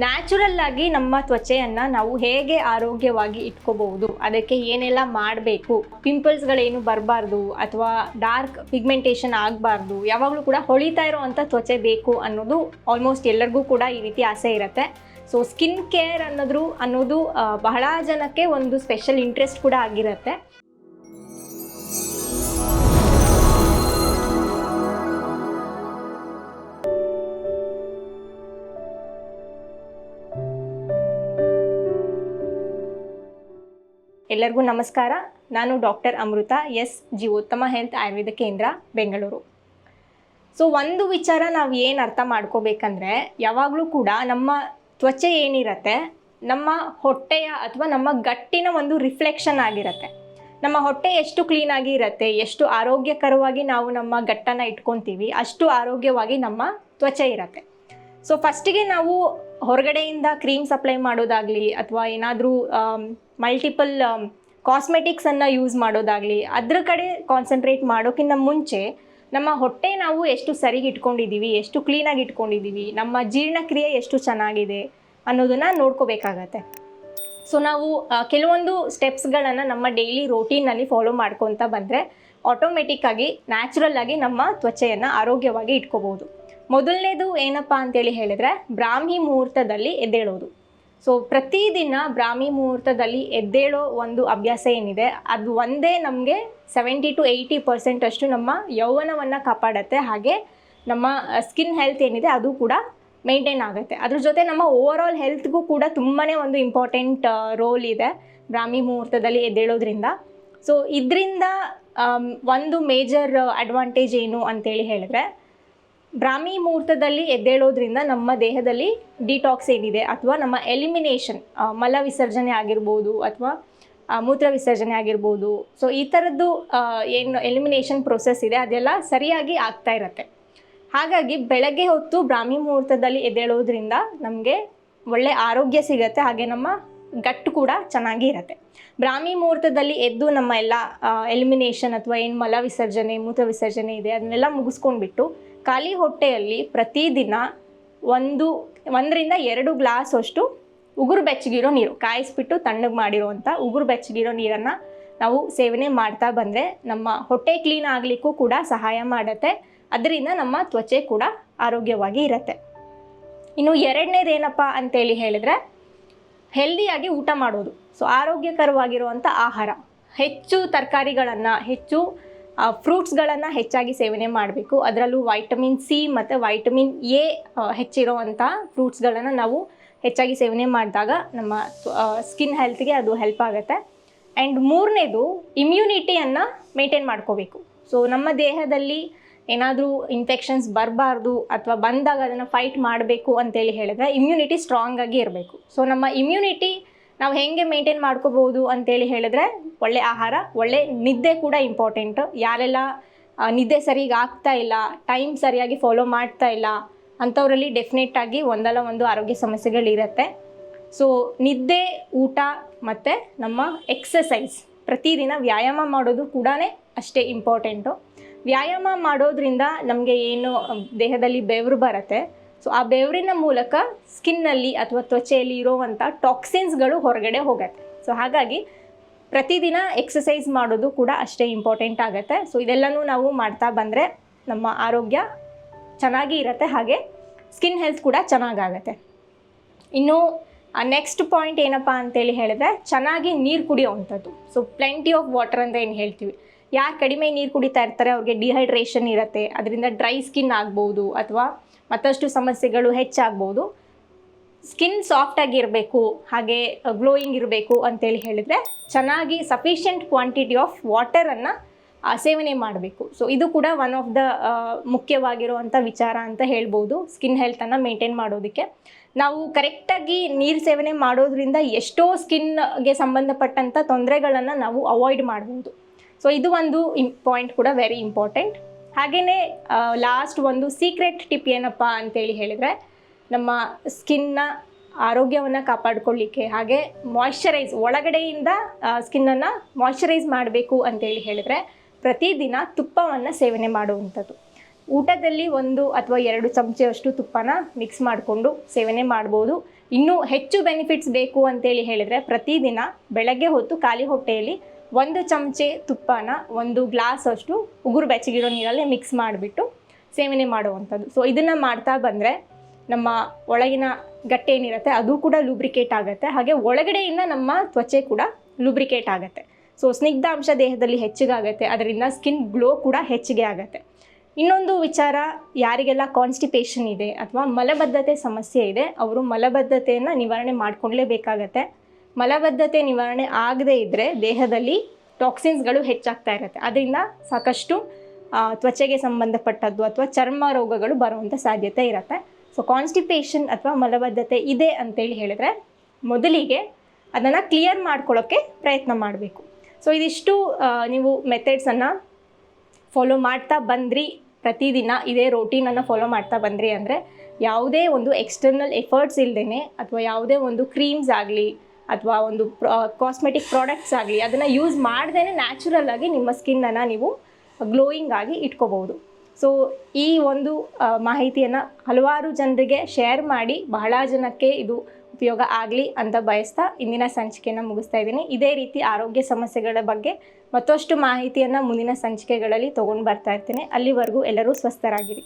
Natural ಆಗಿ ನಮ್ಮ ತ್ವಚೆಯನ್ನು ನಾವು ಹೇಗೆ ಆರೋಗ್ಯವಾಗಿ ಇಟ್ಕೋಬಹುದು, ಅದಕ್ಕೆ ಏನೆಲ್ಲ ಮಾಡಬೇಕು, ಪಿಂಪಲ್ಸ್ಗಳೇನು ಬರಬಾರ್ದು ಅಥವಾ ಡಾರ್ಕ್ ಪಿಗ್ಮೆಂಟೇಷನ್ ಆಗಬಾರ್ದು, ಯಾವಾಗಲೂ ಕೂಡ ಹೊಳಿತಾ ಇರೋವಂಥ ತ್ವಚೆ ಬೇಕು ಅನ್ನೋದು ಆಲ್ಮೋಸ್ಟ್ ಎಲ್ಲರಿಗೂ ಕೂಡ ಈ ರೀತಿ ಆಸೆ ಇರುತ್ತೆ. ಸೊ ಸ್ಕಿನ್ ಕೇರ್ ಅನ್ನೋದು ಬಹಳ ಜನಕ್ಕೆ ಒಂದು ಸ್ಪೆಷಲ್ ಇಂಟ್ರೆಸ್ಟ್ ಕೂಡ ಆಗಿರುತ್ತೆ. ಎಲ್ಲರಿಗೂ ನಮಸ್ಕಾರ. ನಾನು ಡಾಕ್ಟರ್ ಅಮೃತ, ಜೀವೋತ್ತಮ ಹೆಲ್ತ್ ಆಯುರ್ವೇದ ಕೇಂದ್ರ, ಬೆಂಗಳೂರು. ಸೊ ಒಂದು ವಿಚಾರ ನಾವು ಏನು ಅರ್ಥ ಮಾಡ್ಕೋಬೇಕಂದ್ರೆ, ಯಾವಾಗಲೂ ಕೂಡ ನಮ್ಮ ತ್ವಚೆ ಏನಿರುತ್ತೆ ನಮ್ಮ ಹೊಟ್ಟೆಯ ಅಥವಾ ನಮ್ಮ ಗಟ್ಟಿನ ಒಂದು ರಿಫ್ಲೆಕ್ಷನ್ ಆಗಿರುತ್ತೆ. ನಮ್ಮ ಹೊಟ್ಟೆ ಎಷ್ಟು ಕ್ಲೀನಾಗಿ ಇರುತ್ತೆ, ಎಷ್ಟು ಆರೋಗ್ಯಕರವಾಗಿ ನಾವು ನಮ್ಮ ಗಟ್ಟನ್ನು ಇಟ್ಕೊತೀವಿ, ಅಷ್ಟು ಆರೋಗ್ಯವಾಗಿ ನಮ್ಮ ತ್ವಚೆ ಇರುತ್ತೆ. ಸೊ ಫಸ್ಟಿಗೆ ನಾವು ಹೊರಗಡೆಯಿಂದ ಕ್ರೀಮ್ಸ್ ಅಪ್ಲೈ ಮಾಡೋದಾಗಲಿ ಅಥವಾ ಏನಾದರೂ ಮಲ್ಟಿಪಲ್ ಕಾಸ್ಮೆಟಿಕ್ಸನ್ನು ಯೂಸ್ ಮಾಡೋದಾಗಲಿ ಅದ್ರ ಕಡೆ ಕಾನ್ಸಂಟ್ರೇಟ್ ಮಾಡೋಕ್ಕಿಂತ ಮುಂಚೆ ನಮ್ಮ ಹೊಟ್ಟೆ ನಾವು ಎಷ್ಟು ಸರಿಗೆ ಇಟ್ಕೊಂಡಿದ್ದೀವಿ, ಎಷ್ಟು ಕ್ಲೀನಾಗಿ ಇಟ್ಕೊಂಡಿದ್ದೀವಿ, ನಮ್ಮ ಜೀರ್ಣಕ್ರಿಯೆ ಎಷ್ಟು ಚೆನ್ನಾಗಿದೆ ಅನ್ನೋದನ್ನು ನೋಡ್ಕೋಬೇಕಾಗತ್ತೆ. ಸೊ ನಾವು ಕೆಲವೊಂದು ಸ್ಟೆಪ್ಸ್ಗಳನ್ನು ನಮ್ಮ ಡೈಲಿ ರೋಟೀನಲ್ಲಿ ಫಾಲೋ ಮಾಡ್ಕೊತ ಬಂದರೆ ಆಟೋಮೆಟಿಕ್ಕಾಗಿ ನ್ಯಾಚುರಲ್ ಆಗಿ ನಮ್ಮ ತ್ವಚೆಯನ್ನು ಆರೋಗ್ಯವಾಗಿ ಇಟ್ಕೋಬೋದು. ಮೊದಲನೇದು ಏನಪ್ಪ ಅಂತೇಳಿ ಹೇಳಿದರೆ, ಬ್ರಾಹ್ಮಿ ಮುಹೂರ್ತದಲ್ಲಿ ಎದ್ದೇಳೋದು. ಸೊ ಪ್ರತಿದಿನ ಬ್ರಾಹ್ಮಿ ಮುಹೂರ್ತದಲ್ಲಿ ಎದ್ದೇಳೋ ಒಂದು ಅಭ್ಯಾಸ ಏನಿದೆ ಅದು ಒಂದೇ ನಮಗೆ 70 to 80% ಅಷ್ಟು ನಮ್ಮ ಯೌವನವನ್ನು ಕಾಪಾಡುತ್ತೆ. ಹಾಗೆ ನಮ್ಮ ಸ್ಕಿನ್ ಹೆಲ್ತ್ ಏನಿದೆ ಅದು ಕೂಡ ಮೇಂಟೈನ್ ಆಗುತ್ತೆ. ಅದ್ರ ಜೊತೆ ನಮ್ಮ ಓವರ್ ಆಲ್ ಹೆಲ್ತ್ಗೂ ಕೂಡ ತುಂಬಾ ಒಂದು ಇಂಪಾರ್ಟೆಂಟ್ ರೋಲ್ ಇದೆ ಬ್ರಾಹ್ಮಿ ಮುಹೂರ್ತದಲ್ಲಿ ಎದ್ದೇಳೋದ್ರಿಂದ. ಸೊ ಇದರಿಂದ ಒಂದು ಮೇಜರ್ ಅಡ್ವಾಂಟೇಜ್ ಏನು ಅಂತೇಳಿ ಹೇಳಿದ್ರೆ, ಬ್ರಾಹ್ಮಿ ಮುಹೂರ್ತದಲ್ಲಿ ಎದ್ದೇಳೋದ್ರಿಂದ ನಮ್ಮ ದೇಹದಲ್ಲಿ ಡಿಟಾಕ್ಸ್ ಏನಿದೆ ಅಥವಾ ನಮ್ಮ ಎಲಿಮಿನೇಷನ್, ಮಲ ವಿಸರ್ಜನೆ ಆಗಿರ್ಬೋದು ಅಥವಾ ಮೂತ್ರ ವಿಸರ್ಜನೆ ಆಗಿರ್ಬೋದು, ಸೊ ಈ ಥರದ್ದು ಏನು ಎಲಿಮಿನೇಷನ್ ಪ್ರೊಸೆಸ್ ಇದೆ ಅದೆಲ್ಲ ಸರಿಯಾಗಿ ಆಗ್ತಾ ಇರುತ್ತೆ. ಹಾಗಾಗಿ ಬೆಳಗ್ಗೆ ಹೊತ್ತು ಬ್ರಾಹ್ಮಿ ಮುಹೂರ್ತದಲ್ಲಿ ಎದ್ದೇಳೋದ್ರಿಂದ ನಮಗೆ ಒಳ್ಳೆ ಆರೋಗ್ಯ ಸಿಗುತ್ತೆ, ಹಾಗೆ ನಮ್ಮ ಗಟ್ಟು ಕೂಡ ಚೆನ್ನಾಗಿ ಇರುತ್ತೆ. ಬ್ರಾಹ್ಮಿ ಮುಹೂರ್ತದಲ್ಲಿ ಎದ್ದು ನಮ್ಮ ಎಲ್ಲ ಎಲಿಮಿನೇಷನ್ ಅಥವಾ ಏನು ಮಲ ವಿಸರ್ಜನೆ, ಮೂತ್ರ ವಿಸರ್ಜನೆ ಇದೆ ಅದನ್ನೆಲ್ಲ ಮುಗಿಸ್ಕೊಂಡ್ಬಿಟ್ಟು ಖಾಲಿ ಹೊಟ್ಟೆಯಲ್ಲಿ ಪ್ರತಿದಿನ 1-2 ಗ್ಲಾಸ್ ಅಷ್ಟು ಉಗುರು ಬೆಚ್ಚಗಿರೋ ನೀರು, ಕಾಯಿಸ್ಬಿಟ್ಟು ತಣ್ಣಗೆ ಮಾಡಿರೋವಂಥ ಉಗುರು ಬೆಚ್ಚಗಿರೋ ನೀರನ್ನು ನಾವು ಸೇವನೆ ಮಾಡ್ತಾ ಬಂದರೆ ನಮ್ಮ ಹೊಟ್ಟೆ ಕ್ಲೀನ್ ಆಗಲಿಕ್ಕೂ ಕೂಡ ಸಹಾಯ ಮಾಡುತ್ತೆ. ಅದರಿಂದ ನಮ್ಮ ತ್ವಚೆ ಕೂಡ ಆರೋಗ್ಯವಾಗಿ ಇರುತ್ತೆ. ಇನ್ನು ಎರಡನೇದು ಏನಪ್ಪ ಅಂತೇಳಿ ಹೇಳಿದರೆ, ಹೆಲ್ದಿಯಾಗಿ ಊಟ ಮಾಡೋದು. ಸೊ ಆರೋಗ್ಯಕರವಾಗಿರುವಂಥ ಆಹಾರ, ಹೆಚ್ಚು ತರಕಾರಿಗಳನ್ನು, ಹೆಚ್ಚು ಫ್ರೂಟ್ಸ್ಗಳನ್ನು ಹೆಚ್ಚಾಗಿ ಸೇವನೆ ಮಾಡಬೇಕು. ಅದರಲ್ಲೂ ವೈಟಮಿನ್ ಸಿ ಮತ್ತು ವೈಟಮಿನ್ ಎ ಹೆಚ್ಚಿರೋವಂಥ ಫ್ರೂಟ್ಸ್ಗಳನ್ನು ನಾವು ಹೆಚ್ಚಾಗಿ ಸೇವನೆ ಮಾಡಿದಾಗ ನಮ್ಮ ಸ್ಕಿನ್ ಹೆಲ್ತ್ಗೆ ಅದು ಹೆಲ್ಪ್ ಆಗುತ್ತೆ. ಆ್ಯಂಡ್ ಮೂರನೇದು ಇಮ್ಯುನಿಟಿಯನ್ನು ಮೇಂಟೈನ್ ಮಾಡ್ಕೋಬೇಕು. ಸೊ ನಮ್ಮ ದೇಹದಲ್ಲಿ ಏನಾದರೂ ಇನ್ಫೆಕ್ಷನ್ಸ್ ಬರಬಾರ್ದು ಅಥವಾ ಬಂದಾಗ ಅದನ್ನು ಫೈಟ್ ಮಾಡಬೇಕು ಅಂತೇಳಿ ಹೇಳಿದ್ರೆ ಇಮ್ಯುನಿಟಿ ಸ್ಟ್ರಾಂಗ್ ಆಗಿ ಇರಬೇಕು. ಸೊ ನಮ್ಮ ಇಮ್ಯುನಿಟಿ ನಾವು ಹೇಗೆ ಮೇಂಟೈನ್ ಮಾಡ್ಕೋಬೋದು ಅಂತೇಳಿ ಹೇಳಿದ್ರೆ, ಒಳ್ಳೆ ಆಹಾರ, ಒಳ್ಳೆ ನಿದ್ದೆ ಕೂಡ ಇಂಪಾರ್ಟೆಂಟು. ಯಾರೆಲ್ಲ ನಿದ್ದೆ ಸರಿಗೆ ಆಗ್ತಾ ಇಲ್ಲ, ಟೈಮ್ ಸರಿಯಾಗಿ ಫಾಲೋ ಮಾಡ್ತಾ ಇಲ್ಲ ಅಂಥವರಲ್ಲಿ ಡೆಫಿನೆಟ್ಟಾಗಿ ಒಂದಲ್ಲ ಒಂದು ಆರೋಗ್ಯ ಸಮಸ್ಯೆಗಳಿರುತ್ತೆ. ಸೊ ನಿದ್ದೆ, ಊಟ ಮತ್ತು ನಮ್ಮ ಎಕ್ಸಸೈಸ್, ಪ್ರತಿದಿನ ವ್ಯಾಯಾಮ ಮಾಡೋದು ಕೂಡ ಅಷ್ಟೇ ಇಂಪಾರ್ಟೆಂಟು. ವ್ಯಾಯಾಮ ಮಾಡೋದ್ರಿಂದ ನಮಗೆ ಏನು ದೇಹದಲ್ಲಿ ಬೆವರು ಬರುತ್ತೆ, ಸೊ ಆ ಬೆವರಿನ ಮೂಲಕ ಸ್ಕಿನ್ನಲ್ಲಿ ಅಥವಾ ತ್ವಚೆಯಲ್ಲಿ ಇರೋವಂಥ ಟಾಕ್ಸಿನ್ಸ್ಗಳು ಹೊರಗಡೆ ಹೋಗುತ್ತೆ. ಸೊ ಹಾಗಾಗಿ ಪ್ರತಿದಿನ ಎಕ್ಸಸೈಸ್ ಮಾಡೋದು ಕೂಡ ಅಷ್ಟೇ ಇಂಪಾರ್ಟೆಂಟ್ ಆಗುತ್ತೆ. ಸೊ ಇದೆಲ್ಲನೂ ನಾವು ಮಾಡ್ತಾ ಬಂದರೆ ನಮ್ಮ ಆರೋಗ್ಯ ಚೆನ್ನಾಗಿ ಇರುತ್ತೆ, ಹಾಗೆ ಸ್ಕಿನ್ ಹೆಲ್ತ್ ಕೂಡ ಚೆನ್ನಾಗಾಗತ್ತೆ. ಇನ್ನು ನೆಕ್ಸ್ಟ್ ಪಾಯಿಂಟ್ ಏನಪ್ಪ ಅಂತೇಳಿ ಹೇಳಿದ್ರೆ, ಚೆನ್ನಾಗಿ ನೀರು ಕುಡಿಯೋವಂಥದ್ದು. ಸೊ ಪ್ಲೆಂಟಿ ಆಫ್ ವಾಟರ್ ಅಂತ ಏನು ಹೇಳ್ತೀವಿ, ಯಾರು ಕಡಿಮೆ ನೀರು ಕುಡಿತಾ ಇರ್ತಾರೆ ಅವ್ರಿಗೆ ಡಿಹೈಡ್ರೇಷನ್ ಇರುತ್ತೆ, ಅದರಿಂದ ಡ್ರೈ ಸ್ಕಿನ್ ಆಗ್ಬೋದು ಅಥವಾ ಮತ್ತಷ್ಟು ಸಮಸ್ಯೆಗಳು ಹೆಚ್ಚಾಗ್ಬೋದು. ಸ್ಕಿನ್ ಸಾಫ್ಟಾಗಿರಬೇಕು, ಹಾಗೆ ಗ್ಲೋಯಿಂಗ್ ಇರಬೇಕು ಅಂತೇಳಿ ಹೇಳಿದರೆ ಚೆನ್ನಾಗಿ ಸಫಿಷಿಯೆಂಟ್ ಕ್ವಾಂಟಿಟಿ ಆಫ್ ವಾಟರನ್ನು ಸೇವನೆ ಮಾಡಬೇಕು. ಸೊ ಇದು ಕೂಡ ಒನ್ ಆಫ್ ದ ಮುಖ್ಯವಾಗಿರುವಂಥ ವಿಚಾರ ಅಂತ ಹೇಳ್ಬೋದು ಸ್ಕಿನ್ ಹೆಲ್ತನ್ನು ಮೇಂಟೈನ್ ಮಾಡೋದಕ್ಕೆ. ನಾವು ಕರೆಕ್ಟಾಗಿ ನೀರು ಸೇವನೆ ಮಾಡೋದ್ರಿಂದ ಎಷ್ಟೋ ಸ್ಕಿನ್ಗೆ ಸಂಬಂಧಪಟ್ಟಂಥ ತೊಂದರೆಗಳನ್ನು ನಾವು ಅವಾಯ್ಡ್ ಮಾಡ್ಬೋದು. ಸೊ ಇದು ಒಂದು ಪಾಯಿಂಟ್ ಕೂಡ ವೆರಿ ಇಂಪಾರ್ಟೆಂಟ್. ಹಾಗೆಯೇ ಲಾಸ್ಟ್ ಒಂದು ಸೀಕ್ರೆಟ್ ಟಿಪ್ ಏನಪ್ಪ ಅಂತೇಳಿ ಹೇಳಿದರೆ, ನಮ್ಮ ಸ್ಕಿನ್ನ ಆರೋಗ್ಯವನ್ನು ಕಾಪಾಡಿಕೊಳ್ಳಿಕ್ಕೆ ಹಾಗೆ ಮಾಯ್ಶ್ಚರೈಸ್, ಒಳಗಡೆಯಿಂದ ಸ್ಕಿನ್ನನ್ನು ಮಾಯ್ಶ್ಚರೈಸ್ ಮಾಡಬೇಕು ಅಂತೇಳಿ ಹೇಳಿದರೆ ಪ್ರತಿದಿನ ತುಪ್ಪವನ್ನು ಸೇವನೆ ಮಾಡುವಂಥದ್ದು. ಊಟದಲ್ಲಿ 1 ಅಥವಾ 2 ಚಮಚೆಯಷ್ಟು ತುಪ್ಪನ ಮಿಕ್ಸ್ ಮಾಡಿಕೊಂಡು ಸೇವನೆ ಮಾಡ್ಬೋದು. ಇನ್ನೂ ಹೆಚ್ಚು ಬೆನಿಫಿಟ್ಸ್ ಬೇಕು ಅಂತೇಳಿ ಹೇಳಿದರೆ ಪ್ರತಿದಿನ ಬೆಳಗ್ಗೆ ಹೊತ್ತು ಖಾಲಿ ಹೊಟ್ಟೆಯಲ್ಲಿ 1 ಚಮಚೆ ತುಪ್ಪನ 1 ಗ್ಲಾಸ್ ಅಷ್ಟು ಉಗುರು ಬೆಚ್ಚಗಿರೋ ನೀರಲ್ಲಿ ಮಿಕ್ಸ್ ಮಾಡಿಬಿಟ್ಟು ಸೇವನೆ ಮಾಡುವಂಥದ್ದು. ಸೊ ಇದನ್ನು ಮಾಡ್ತಾ ಬಂದರೆ ನಮ್ಮ ಒಳಗಿನ ಗಟ್ಟೆ ಏನಿರುತ್ತೆ ಅದು ಕೂಡ ಲೂಬ್ರಿಕೇಟ್ ಆಗುತ್ತೆ, ಹಾಗೆ ಒಳಗಡೆಯಿಂದ ನಮ್ಮ ತ್ವಚೆ ಕೂಡ ಲೂಬ್ರಿಕೇಟ್ ಆಗುತ್ತೆ. ಸೊ ಸ್ನಿಗ್ಧಾಂಶ ದೇಹದಲ್ಲಿ ಹೆಚ್ಚಿಗಾಗುತ್ತೆ, ಅದರಿಂದ ಸ್ಕಿನ್ ಗ್ಲೋ ಕೂಡ ಹೆಚ್ಚಿಗೆ ಆಗುತ್ತೆ. ಇನ್ನೊಂದು ವಿಚಾರ, ಯಾರಿಗೆಲ್ಲ ಕಾನ್ಸ್ಟಿಪೇಷನ್ ಇದೆ ಅಥವಾ ಮಲಬದ್ಧತೆ ಸಮಸ್ಯೆ ಇದೆ ಅವರು ಮಲಬದ್ಧತೆಯನ್ನು ನಿವಾರಣೆ ಮಾಡಿಕೊಳ್ಳೇಬೇಕಾಗತ್ತೆ. ಮಲಬದ್ಧತೆ ನಿವಾರಣೆ ಆಗದೇ ಇದ್ದರೆ ದೇಹದಲ್ಲಿ ಟಾಕ್ಸಿನ್ಸ್ಗಳು ಹೆಚ್ಚಾಗ್ತಾ ಇರುತ್ತೆ, ಅದರಿಂದ ಸಾಕಷ್ಟು ತ್ವಚೆಗೆ ಸಂಬಂಧಪಟ್ಟದ್ದು ಅಥವಾ ಚರ್ಮ ರೋಗಗಳು ಬರುವಂಥ ಸಾಧ್ಯತೆ ಇರುತ್ತೆ. ಸೊ ಕಾನ್ಸ್ಟಿಪೇಷನ್ ಅಥವಾ ಮಲಬದ್ಧತೆ ಇದೆ ಅಂತೇಳಿ ಹೇಳಿದ್ರೆ ಮೊದಲಿಗೆ ಅದನ್ನು ಕ್ಲಿಯರ್ ಮಾಡ್ಕೊಳ್ಳೋಕ್ಕೆ ಪ್ರಯತ್ನ ಮಾಡಬೇಕು. ಸೊ ಇದಿಷ್ಟು ನೀವು ಮೆಥಡ್ಸನ್ನು ಫಾಲೋ ಮಾಡ್ತಾ ಬಂದ್ರಿ, ಪ್ರತಿದಿನ ಇದೇ ರೋಟೀನನ್ನು ಫಾಲೋ ಮಾಡ್ತಾ ಬಂದ್ರಿ ಅಂದರೆ ಯಾವುದೇ ಒಂದು ಎಕ್ಸ್ಟರ್ನಲ್ ಎಫರ್ಟ್ಸ್ ಇಲ್ಲದೇ ಅಥವಾ ಯಾವುದೇ ಒಂದು ಕ್ರೀಮ್ಸ್ ಆಗಲಿ ಅಥವಾ ಒಂದು ಕಾಸ್ಮೆಟಿಕ್ ಪ್ರಾಡಕ್ಟ್ಸ್ ಆಗಲಿ ಅದನ್ನು ಯೂಸ್ ಮಾಡ್ದೇ ನ್ಯಾಚುರಲ್ ಆಗಿ ನಿಮ್ಮ ಸ್ಕಿನ್ನನ್ನು ನೀವು ಗ್ಲೋಯಿಂಗ್ ಆಗಿ ಇಟ್ಕೋಬಹುದು. ಸೊ ಈ ಒಂದು ಮಾಹಿತಿಯನ್ನು ಹಲವಾರು ಜನರಿಗೆ ಶೇರ್ ಮಾಡಿ ಬಹಳ ಜನಕ್ಕೆ ಇದು ಉಪಯೋಗ ಆಗಲಿ ಅಂತ ಬಯಸ್ತಾ ಇಂದಿನ ಸಂಚಿಕೆಯನ್ನು ಮುಗಿಸ್ತಾ ಇದ್ದೀನಿ. ಇದೇ ರೀತಿ ಆರೋಗ್ಯ ಸಮಸ್ಯೆಗಳ ಬಗ್ಗೆ ಮತ್ತಷ್ಟು ಮಾಹಿತಿಯನ್ನು ಮುಂದಿನ ಸಂಚಿಕೆಗಳಲ್ಲಿ ತೊಗೊಂಡು ಬರ್ತಾ ಇರ್ತೀನಿ. ಅಲ್ಲಿವರೆಗೂ ಎಲ್ಲರೂ ಸ್ವಸ್ಥರಾಗಿರಿ.